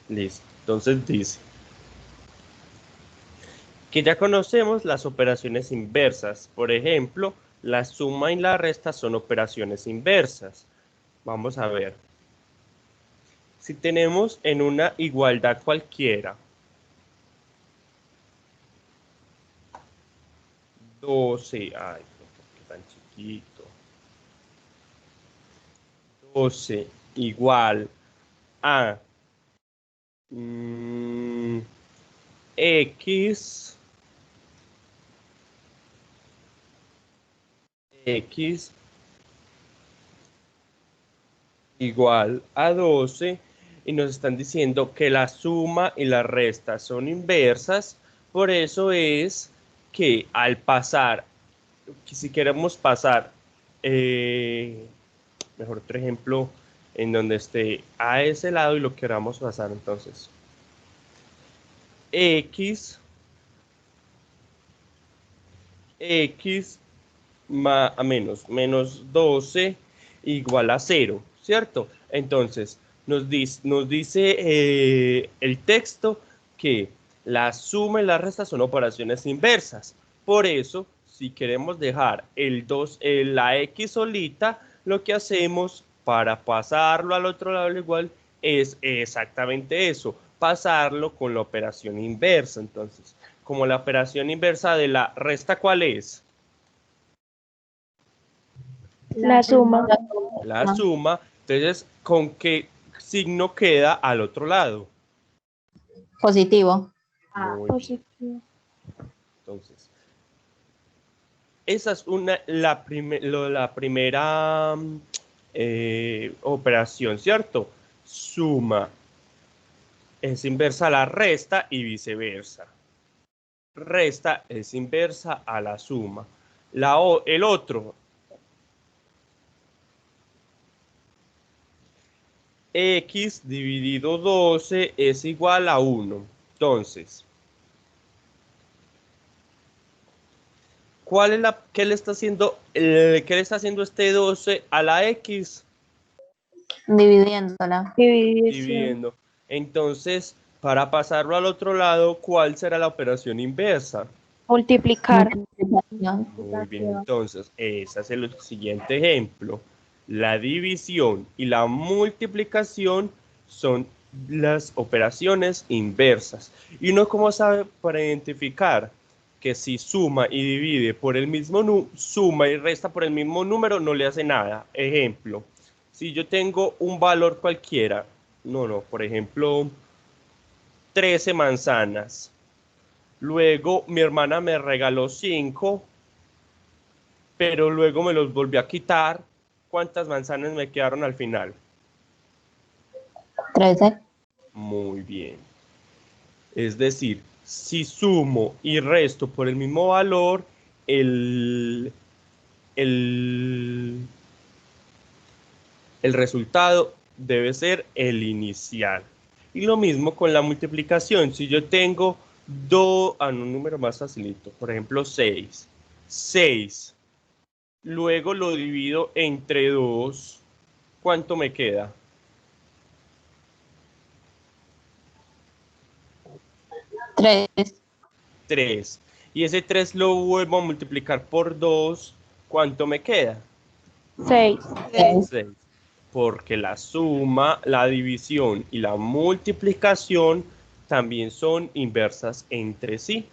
Listo. Entonces dice que ya conocemos las operaciones inversas. Por ejemplo, la suma y la resta son operaciones inversas. Vamos a ver. Si tenemos en una igualdad cualquiera 12, ay, qué tan chiquito. 12 igual a x igual a 12 y nos están diciendo que la suma y la resta son inversas, por eso es que al pasar, si queremos pasar, mejor otro ejemplo, en donde esté a ese lado y lo queramos pasar, entonces x a menos 12 igual a 0, ¿cierto? Entonces, nos dice el texto que la suma y la resta son operaciones inversas. Por eso, si queremos dejar la x solita, lo que hacemos para pasarlo al otro lado al igual es exactamente eso, pasarlo con la operación inversa. Entonces, como la operación inversa de la resta, ¿cuál es? La suma. La suma. Entonces, ¿con qué signo queda al otro lado? Positivo. Muy bien. Positivo. Entonces, esa es la primera operación, ¿cierto? Suma es inversa a la resta y viceversa. Resta es inversa a la suma. El otro, x dividido 12 es igual a 1. Entonces, ¿qué le está haciendo este 12 a la x? Dividiéndola. Dividiendo. Entonces, para pasarlo al otro lado, ¿cuál será la operación inversa? Multiplicar. Multiplicación. Muy bien, entonces, ese es el siguiente ejemplo. La división y la multiplicación son las operaciones inversas. ¿Y uno cómo sabe para identificar que si suma y divide por el mismo suma y resta por el mismo número, no le hace nada? Ejemplo, si yo tengo un valor cualquiera, por ejemplo, 13 manzanas. Luego mi hermana me regaló 5, pero luego me los volvió a quitar. ¿Cuántas manzanas me quedaron al final? 13. Muy bien. Es decir, si sumo y resto por el mismo valor, el, el, el resultado debe ser el inicial. Y lo mismo con la multiplicación. Si yo tengo un número más facilito, por ejemplo 6. 6. Luego lo divido entre 2. ¿Cuánto me queda? 3. 3. Y ese 3 lo vuelvo a multiplicar por 2. ¿Cuánto me queda? 6. 6. Porque la suma, la división y la multiplicación también son inversas entre sí.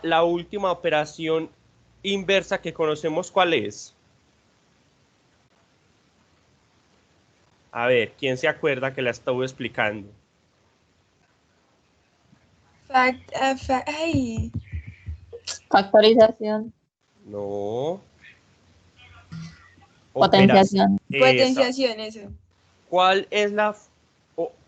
La última operación inversa que conocemos, ¿cuál es? A ver, ¿quién se acuerda que la estuve explicando? Factorización. No. Potenciación. Potenciación, eso. ¿Cuál es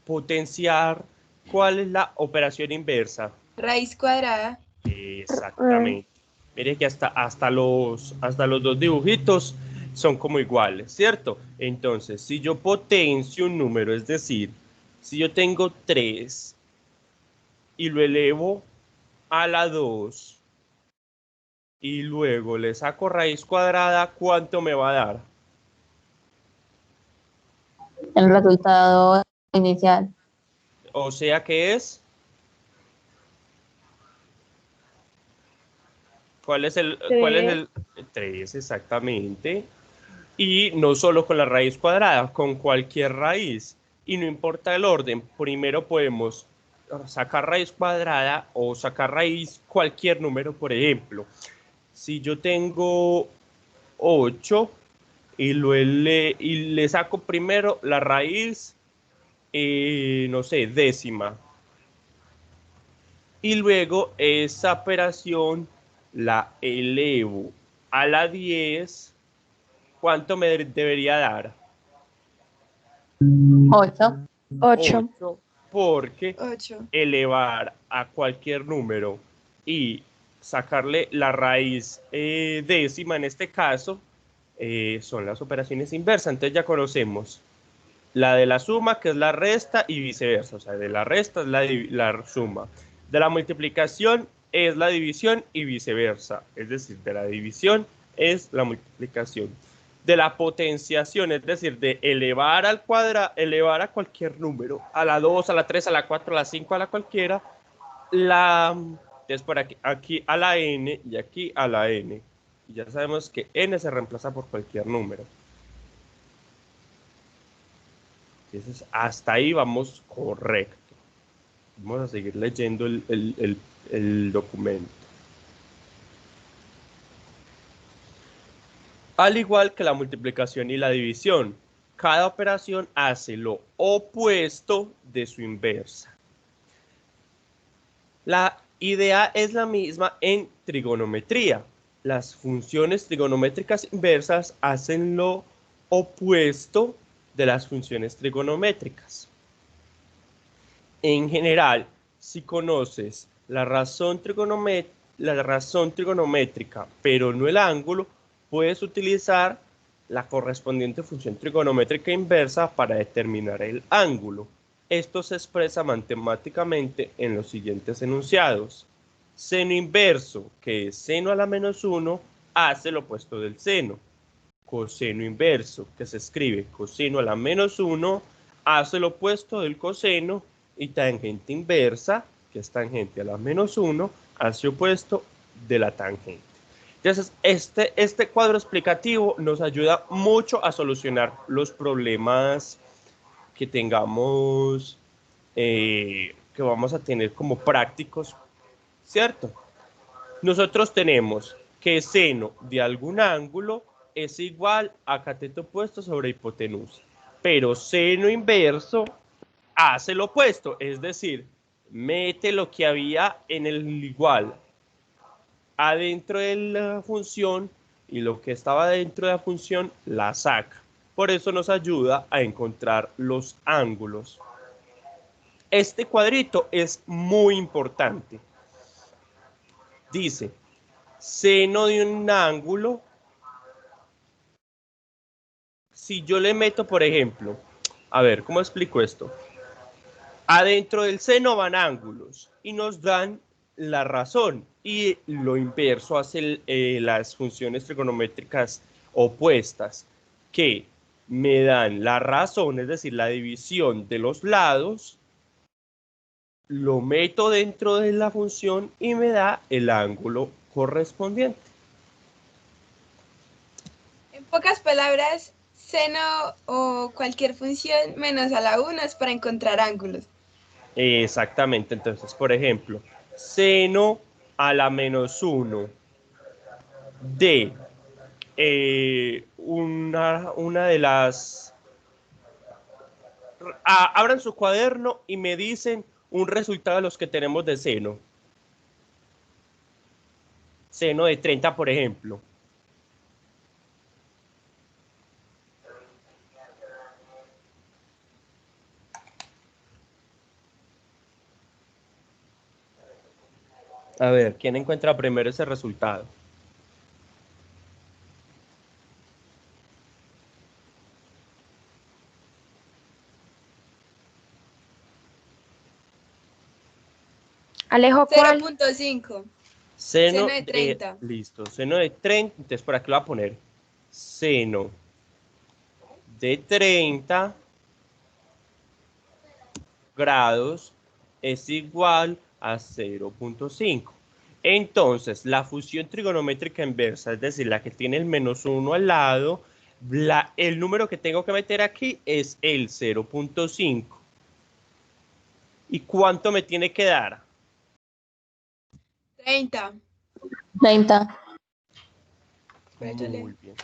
potenciar? ¿Cuál es la operación inversa? Raíz cuadrada. Exactamente. Mire que hasta los dos dibujitos son como iguales, ¿cierto? Entonces, si yo potencio un número, es decir, si yo tengo 3 y lo elevo a la 2 y luego le saco raíz cuadrada, ¿cuánto me va a dar? El resultado inicial. O sea que es... ¿Cuál es el 3 exactamente? Y no solo con la raíz cuadrada, con cualquier raíz. Y no importa el orden, primero podemos sacar raíz cuadrada o sacar raíz cualquier número, por ejemplo. Si yo tengo 8 y le saco primero la raíz, no sé, décima. Y luego esa operación la elevo a la 10. ¿Cuánto me debería dar? 8. 8. 8, porque 8. elevar a cualquier número y sacarle la raíz décima en este caso son las operaciones inversas. Entonces ya conocemos la de la suma, que es la resta, y viceversa. O sea, de la resta es la suma. De la multiplicación es la división y viceversa. Es decir, de la división es la multiplicación. De la potenciación, es decir, de elevar al cuadrado, elevar a cualquier número, a la 2, a la 3, a la 4, a la 5, a la cualquiera, es por aquí a la n y aquí a la n. Y ya sabemos que n se reemplaza por cualquier número. Entonces, hasta ahí vamos correcto. Vamos a seguir leyendo el documento. Al igual que la multiplicación y la división, cada operación hace lo opuesto de su inversa. La idea es la misma en trigonometría. Las funciones trigonométricas inversas hacen lo opuesto de las funciones trigonométricas. En general, si conoces la razón trigonométrica, pero no el ángulo, puedes utilizar la correspondiente función trigonométrica inversa para determinar el ángulo. Esto se expresa matemáticamente en los siguientes enunciados. Seno inverso, que es seno a la menos 1, hace lo opuesto del seno. Coseno inverso, que se escribe coseno a la menos 1, hace lo opuesto del coseno. Y tangente inversa, que es tangente a la menos 1, hace opuesto de la tangente. Entonces, este cuadro explicativo nos ayuda mucho a solucionar los problemas que tengamos, que vamos a tener como prácticos, ¿cierto? Nosotros tenemos que seno de algún ángulo es igual a cateto opuesto sobre hipotenusa, pero seno inverso hace lo opuesto, es decir, mete lo que había en el igual adentro de la función y lo que estaba dentro de la función la saca. Por eso nos ayuda a encontrar los ángulos. Este cuadrito es muy importante. Dice, seno de un ángulo, si yo le meto, por ejemplo, a ver, ¿cómo explico esto? Adentro del seno van ángulos y nos dan la razón, y lo inverso hace las funciones trigonométricas opuestas, que me dan la razón, es decir, la división de los lados, lo meto dentro de la función y me da el ángulo correspondiente. En pocas palabras, seno o cualquier función menos a la 1 es para encontrar ángulos. Exactamente, entonces, por ejemplo, seno a la menos 1 de una de las... abran su cuaderno y me dicen un resultado de los que tenemos de seno. Seno de 30, por ejemplo. A ver, ¿quién encuentra primero ese resultado? Alejo, ¿cuál? 0.5. Seno Seno de 30. listo, seno de 30, entonces por aquí lo voy a poner. Seno de 30 grados es igual a 0.5. Entonces, la función trigonométrica inversa, es decir, la que tiene el -1 al lado, el número que tengo que meter aquí es el 0.5. ¿Y cuánto me tiene que dar? 30. 30. Muy bien.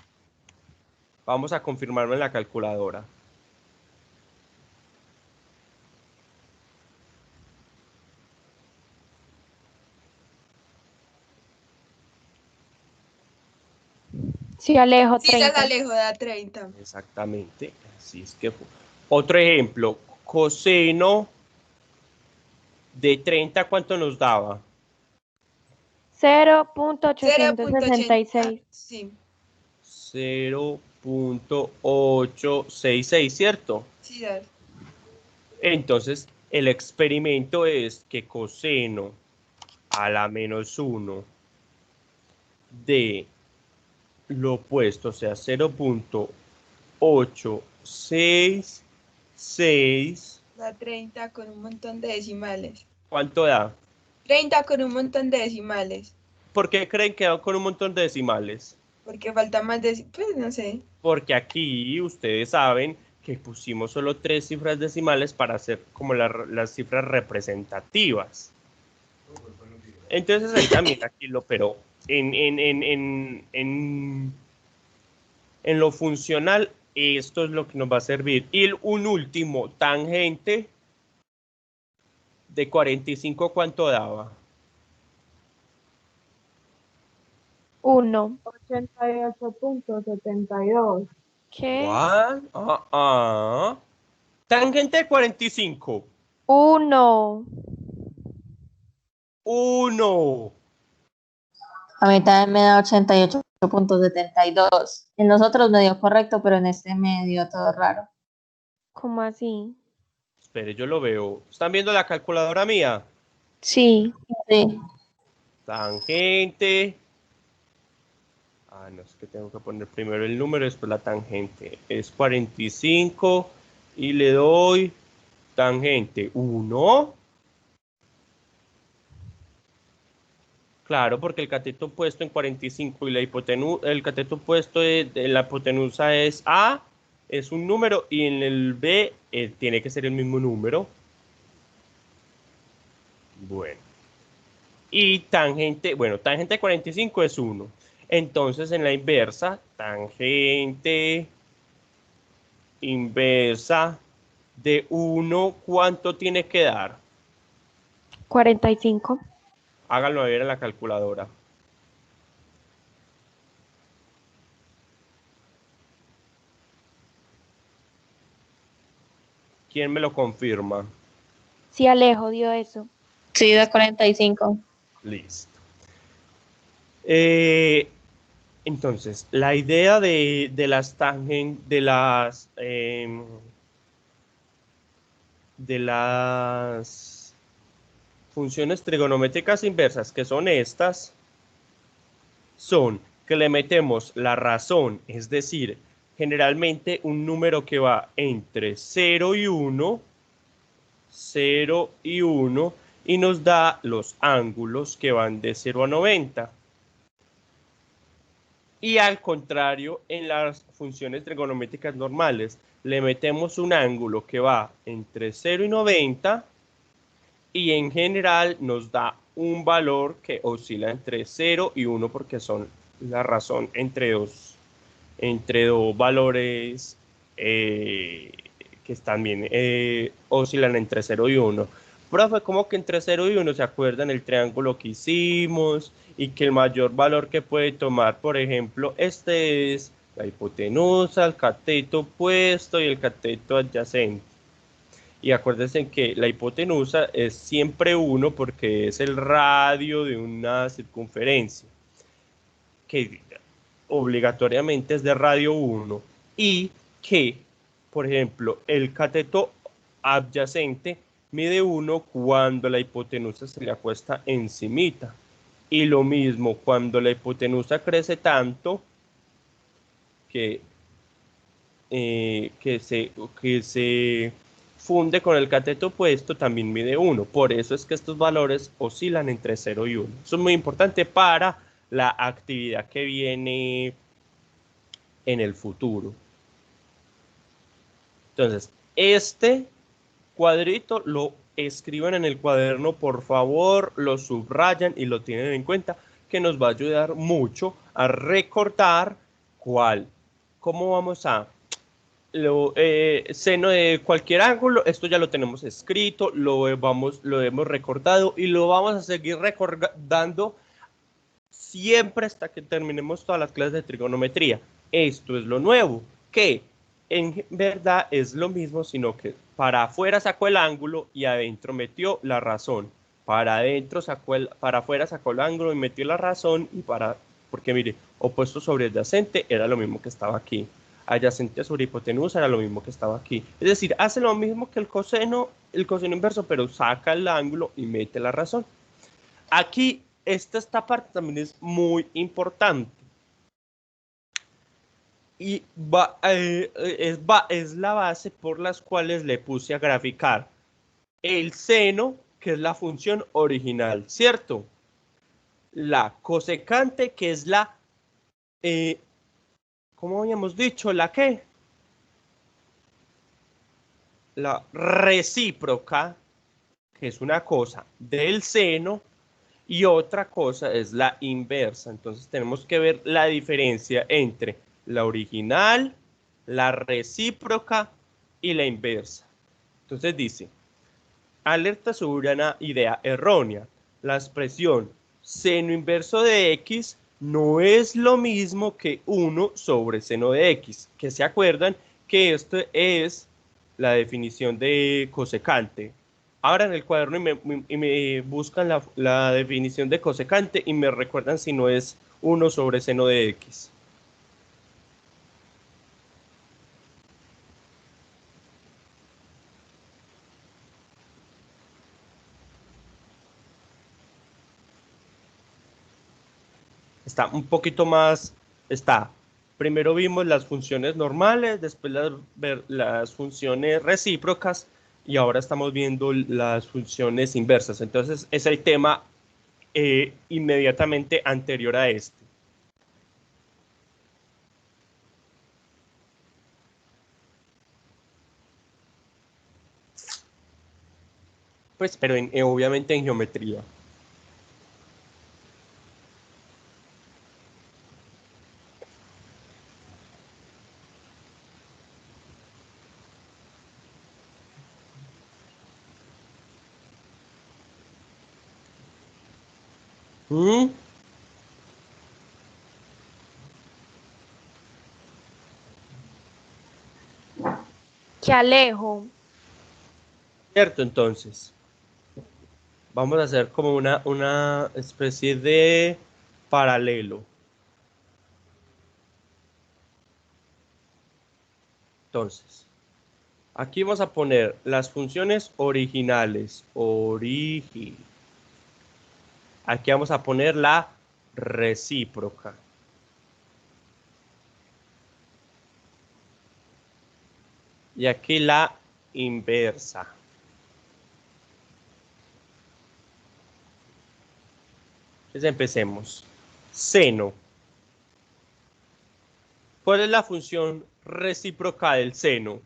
Vamos a confirmarlo en la calculadora. Sí, Alejo, Sí, las 30. Alejo da 30. Exactamente. Así es que fue. Otro ejemplo, coseno de 30, ¿cuánto nos daba? 0.866. Sí, 0.866, ¿cierto? sí, da. Entonces, el experimento es que coseno a la -1 de lo opuesto, o sea, 0.866, Da 30 con un montón de decimales. ¿cuánto da? 30 con un montón de decimales. ¿Por qué creen que da con un montón de decimales? Porque falta más de... Pues no sé. Porque aquí ustedes saben que pusimos solo 3 cifras decimales para hacer como las cifras representativas. Entonces ahí también aquí lo, pero en lo funcional esto es lo que nos va a servir. Y un último, tangente de 45, ¿cuánto daba? 1. 88.72. ¿Qué? ¿Cuál? Tangente de 45. 1. 1. A mí también me da 88.72. En los otros me dio correcto, pero en este me dio todo raro. ¿Cómo así? Espere, yo lo veo. ¿Están viendo la calculadora mía? Sí. Sí. Tangente. No, es que tengo que poner primero el número, después la tangente. Es 45 y le doy tangente 1. Claro, porque el cateto opuesto en 45 y el cateto opuesto de la hipotenusa es A, es un número, y en el B tiene que ser el mismo número. Bueno. Y tangente, bueno, tangente de 45 es 1. Entonces en la inversa, tangente inversa de 1, ¿cuánto tiene que dar? 45. Háganlo a ver en la calculadora. ¿Quién me lo confirma? Sí, Alejo dio eso. Sí, da 45. Listo. Entonces, la idea de las de las funciones trigonométricas inversas, que son estas, son que le metemos la razón, es decir, generalmente un número que va entre 0 y 1, 0 y 1, y nos da los ángulos que van de 0 a 90. Y al contrario, en las funciones trigonométricas normales, le metemos un ángulo que va entre 0 y 90, y en general nos da un valor que oscila entre 0 y 1 porque son la razón entre dos valores que también oscilan entre 0 y 1. Profe, ¿cómo que entre 0 y 1? ¿Se acuerdan el triángulo que hicimos? Y que el mayor valor que puede tomar, por ejemplo, este es la hipotenusa, el cateto opuesto y el cateto adyacente. Y acuérdense que la hipotenusa es siempre 1 porque es el radio de una circunferencia, que obligatoriamente es de radio 1, y que, por ejemplo, el cateto adyacente mide 1 cuando la hipotenusa se le acuesta encimita. Y lo mismo cuando la hipotenusa crece tanto que, que se funde con el cateto opuesto también mide 1. Por eso es que estos valores oscilan entre 0 y 1. Eso es muy importante para la actividad que viene en el futuro. Entonces, este cuadrito lo escriban en el cuaderno, por favor, lo subrayan y lo tienen en cuenta, que nos va a ayudar mucho a recordar cómo vamos a seno de cualquier ángulo. Esto ya lo tenemos escrito, lo hemos recordado y lo vamos a seguir recordando siempre hasta que terminemos todas las clases de trigonometría. Esto es lo nuevo, que en verdad es lo mismo, sino que para afuera sacó el ángulo y adentro metió la razón. Para afuera sacó el ángulo y metió la razón, porque mire, opuesto sobre adyacente era lo mismo que estaba aquí. Adyacente sobre hipotenusa era lo mismo que estaba aquí. Es decir, hace lo mismo que el coseno inverso, pero saca el ángulo y mete la razón. Aquí, esta parte también es muy importante. Y es la base por las cuales le puse a graficar el seno, que es la función original, ¿cierto? La cosecante, que es la, ¿cómo habíamos dicho? ¿La qué? La recíproca, que es una cosa del seno, y otra cosa es la inversa. Entonces tenemos que ver la diferencia entre la original, la recíproca y la inversa. Entonces dice, alerta sobre una idea errónea. La expresión seno inverso de x no es lo mismo que 1 sobre seno de x. Que se acuerdan que esto es la definición de cosecante. Abran el cuaderno y me buscan la definición de cosecante y me recuerdan si no es 1 sobre seno de x. Está un poquito más, primero vimos las funciones normales, después las funciones recíprocas y ahora estamos viendo las funciones inversas. Entonces es el tema inmediatamente anterior a este. Pues, pero obviamente en geometría. ¿Qué Alejo? Cierto, entonces. Vamos a hacer como una especie de paralelo. Entonces, aquí vamos a poner las funciones originales. Aquí vamos a poner la recíproca. Y aquí la inversa. Entonces empecemos. Seno. ¿Cuál es la función recíproca del seno?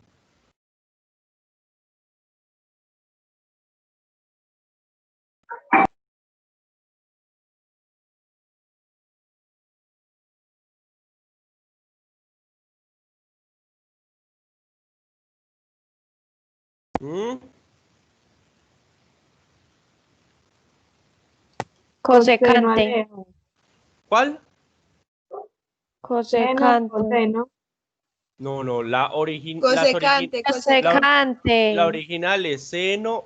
Cosecante. ¿Cuál? Cosecante. No, la Cosecante, Cosecante. la original es seno,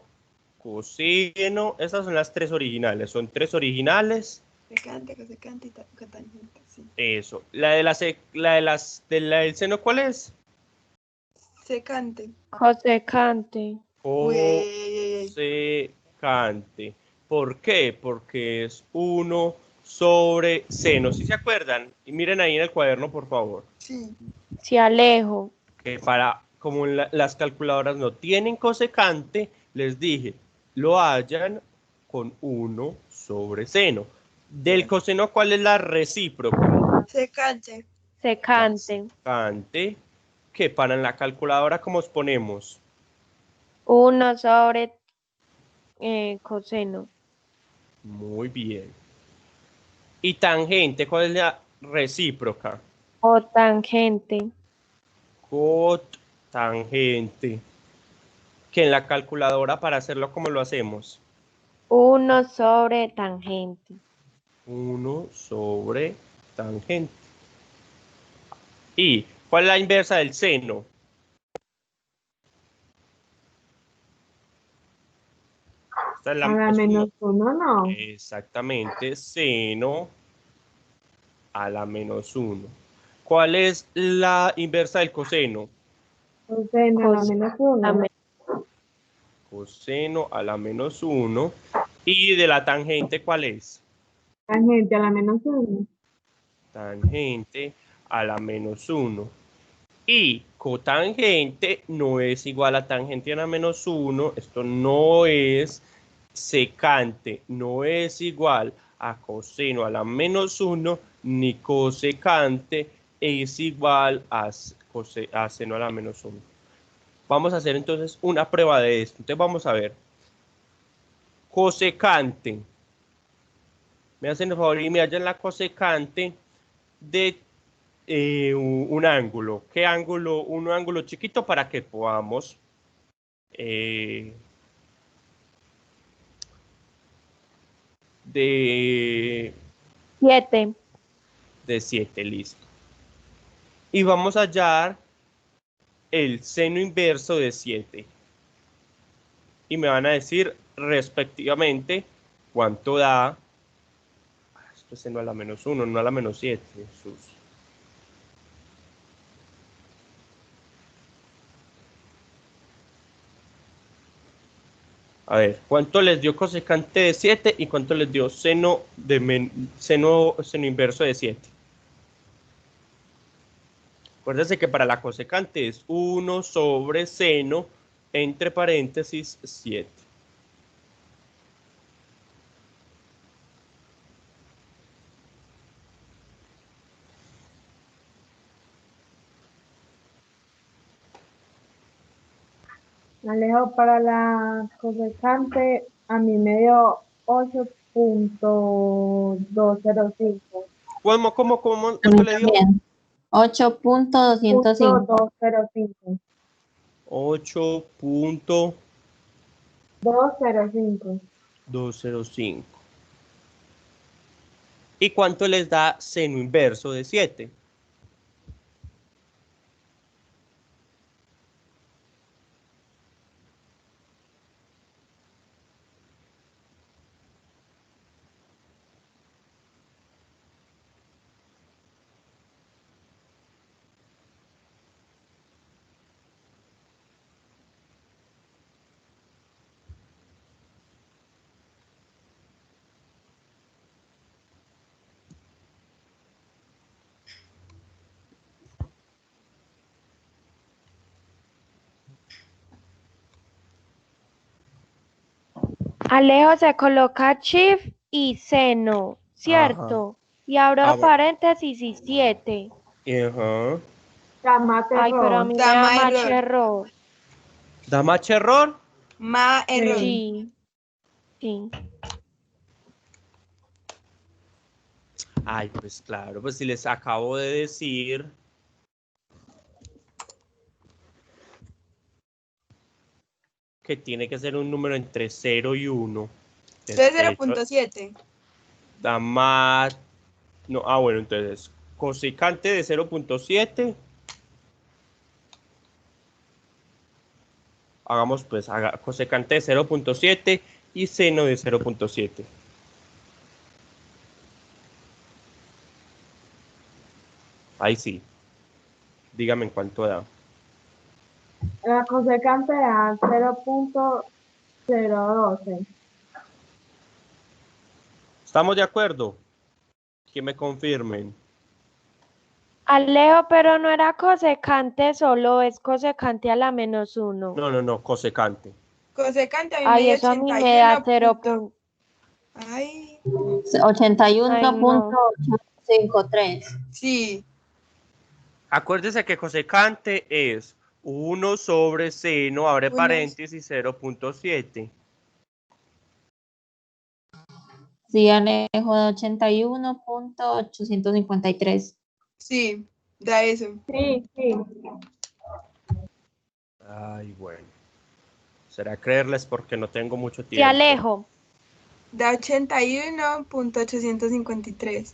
coseno. Esas son las tres originales. Son tres originales. Cosecante y cotangente, sí. Eso. La del seno, ¿cuál es? Secante. Cosecante. Cosecante. ¿Por qué? Porque es 1 sobre seno. ¿Sí se acuerdan? Y miren ahí en el cuaderno, por favor. Sí. Si Alejo. Que como las calculadoras no tienen cosecante, les dije, lo hallan con 1 sobre seno. Del coseno, ¿cuál es la recíproca? Secante. Secante. Secante, que para en la calculadora, ¿cómo os ponemos? 1 sobre coseno. Muy bien. Y tangente, ¿cuál es la recíproca? Cotangente. Cotangente. Que en la calculadora, para hacerlo, ¿cómo lo hacemos? 1 sobre tangente. 1 sobre tangente. ¿Y cuál es la inversa del seno? Esta es la A la menos menos 1. 1, no. Exactamente, seno a la menos 1. ¿Cuál es la inversa del coseno? Coseno a la menos 1. Coseno a la menos 1. ¿Y de la tangente cuál es? Tangente a la menos 1. Tangente a la menos 1. Y cotangente no es igual a tangente a la menos 1. Esto no es secante, no es igual a coseno a la menos 1, ni cosecante es igual a seno a la menos 1. Vamos a hacer entonces una prueba de esto. Entonces vamos a ver. Cosecante. Me hacen el favor y me hallan la cosecante de un ángulo. ¿Qué ángulo? Un ángulo chiquito para que podamos de 7. de 7, listo. Y vamos a hallar el seno inverso de 7. Y me van a decir respectivamente cuánto da. Esto es seno a la menos 1, no a la menos 7. Jesús. A ver, ¿cuánto les dio cosecante de 7 y cuánto les dio seno inverso de 7? Acuérdense que para la cosecante es 1 sobre seno, entre paréntesis, 7. Alejo, para la cosecante a mí me dio 8.205. ¿Cómo, A cuánto mí le dio? también. 8.205. 205. 205. 8.205. ¿Y cuánto les da seno inverso de 7? Alejo se coloca shift y seno, ¿cierto? Y abro Bueno. paréntesis y 7. Ajá. Ay, pero a mí me da Dama más error. error. ¿Da más error? Ma error. Sí, sí. Ay, pues claro, pues si les acabo de decir que tiene que ser un número entre 0 y 1. Entonces De hecho, 0.7. da más. No, bueno, entonces, cosecante de 0.7. Hagamos pues cosecante de 0.7 y seno de 0.7. Ahí sí. Dígame en cuánto da. La cosecante a 0.012. ¿Estamos de acuerdo? Que me confirmen. Alejo, pero no era cosecante solo, es cosecante a la -1. No, cosecante. Cosecante a mí me Ay, dio eso a mí me da 0 punto. Ay, 81.853. sí. Acuérdese que cosecante es 1 sobre seno, abre Unos, paréntesis, 0.7. Sí, Alejo, de 81.853. sí, da eso. Sí, sí. Ay, bueno. Será creerles porque no tengo mucho Sí, tiempo. Alejo. Da 81.853.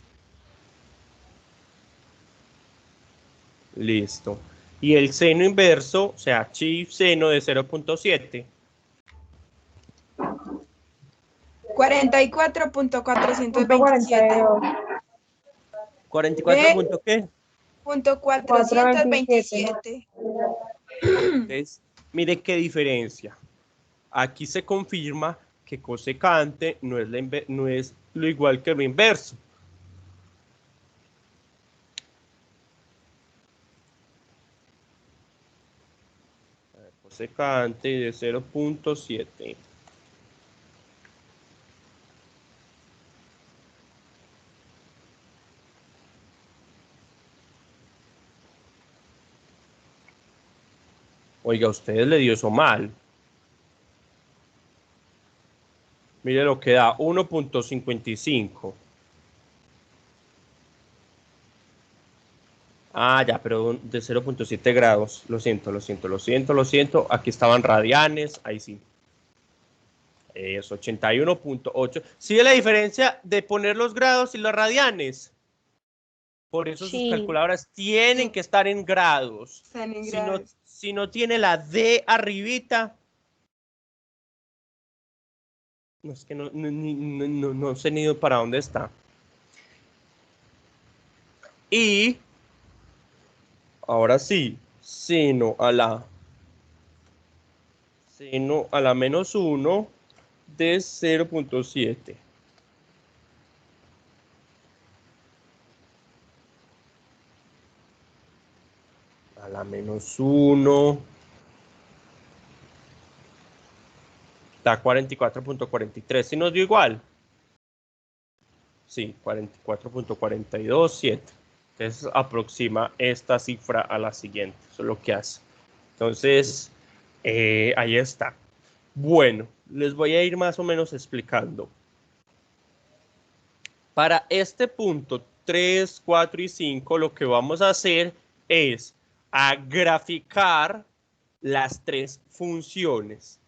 Listo. Y el seno inverso, o sea, chi seno de 0.7. 44.427. 44 Ve, punto qué. punto 427. Entonces, mire qué diferencia. Aquí se confirma que cosecante no es lo igual que lo inverso. Cosecante de 0.7. Oiga, ustedes le dio eso mal. Mire lo que da 1.55. Ah, ya, pero de 0.7 grados. Lo siento. Aquí estaban radianes. Ahí sí. Es 81.8. ¿Sigue la diferencia de poner los grados y los radianes? Por eso sus Sí. calculadoras tienen Sí, que estar en grados. están en Si no, grados. si no tiene la D arribita, no es que no sé ni para dónde está. Y ahora sí, seno a la -1 de 0.7. A la -1 da 44.43. ¿Sí nos dio igual? Sí, 44.427. Entonces aproxima esta cifra a la siguiente. Eso es lo que hace. Entonces, ahí está. Bueno, les voy a ir más o menos explicando. Para este punto 3, 4 y 5, lo que vamos a hacer es a graficar las tres funciones.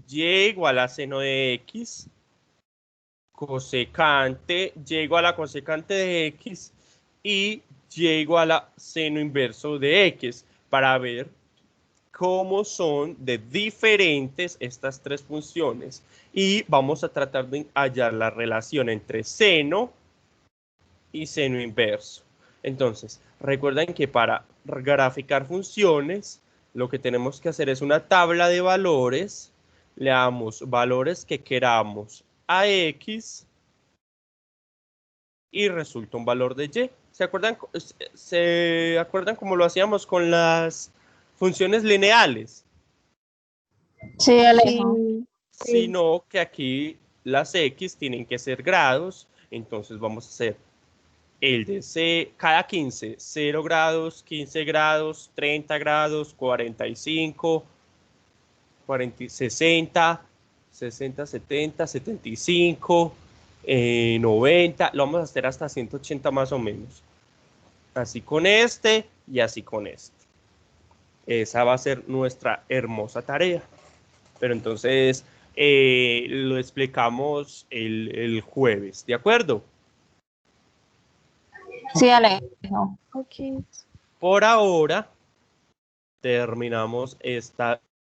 Y igual a seno de x, cosecante, llego a la cosecante de x y llego a la seno inverso de x para ver cómo son de diferentes estas tres funciones. Y vamos a tratar de hallar la relación entre seno y seno inverso. Entonces, recuerden que para graficar funciones, lo que tenemos que hacer es una tabla de valores. Le damos valores que queramos a x y resulta un valor de y. ¿Se acuerdan cómo lo hacíamos con las funciones lineales? Sí, Alejo. Sí. Sí. Sino que aquí las x tienen que ser grados. Entonces vamos a hacer el de cada 15, 0 grados, 15 grados, 30 grados, 45, 40, 60, 60, 70, 75, 90, lo vamos a hacer hasta 180 más o menos. Así con este y así con este. Esa va a ser nuestra hermosa tarea. Pero entonces lo explicamos el jueves, ¿de acuerdo? Sí, Alejo. Ok. Por ahora terminamos esta